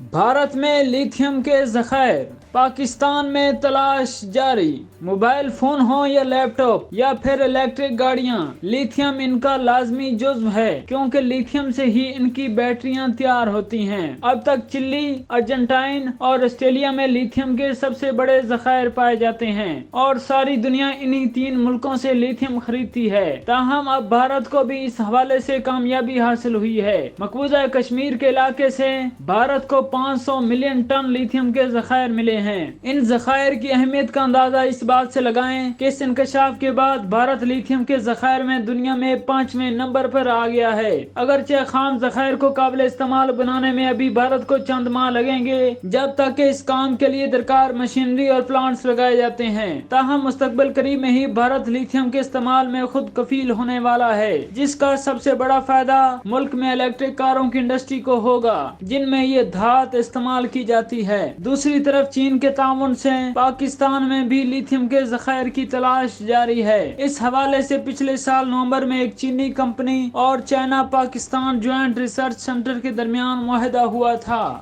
भारत में लिथियम के ज़खायर, पाकिस्तान में तलाश जारी। मोबाइल फ़ोन हो या लैपटॉप या फिर इलेक्ट्रिक गाड़ियां, लिथियम इनका लाजमी जुज़्व है, क्योंकि लिथियम से ही इनकी बैटरियां तैयार होती हैं। अब तक चिली, अर्जेंटाइन और ऑस्ट्रेलिया में लिथियम के सबसे बड़े ज़खायर पाए जाते हैं और सारी दुनिया इन्हीं 3 मुल्कों से लिथियम खरीदती है। ताहम अब भारत को भी इस हवाले से कामयाबी हासिल हुई है। मकबूजा कश्मीर के इलाके से भारत को 500 मिलियन टन लिथियम के ज़खायर मिले हैं। इन ज़खायर की अहमियत का अंदाजा इस बात से लगाएं कि इस इंकशाफ के बाद भारत लिथियम के ज़खायर में दुनिया में 5वें नंबर पर आ गया है। अगरचे खाम ज़खायर को काबिल इस्तेमाल बनाने में अभी भारत को चंद माह लगेंगे, जब तक कि इस काम के लिए दरकार मशीनरी और प्लांट्स लगाए जाते हैं। ताहम मुस्तकबिल करीब में ही भारत लिथियम के इस्तेमाल में खुद कफील होने वाला है, जिसका सबसे बड़ा फायदा मुल्क में इलेक्ट्रिक कारों की इंडस्ट्री को होगा, जिनमें ये धात इस्तेमाल की जाती है। दूसरी तरफ चीन के ताउन से पाकिस्तान में भी लिथियम के ज़खायर की तलाश जारी है। इस हवाले से पिछले साल नवंबर में एक चीनी कंपनी और China Pakistan joint research centre के दरमियान मुआहदा हुआ था।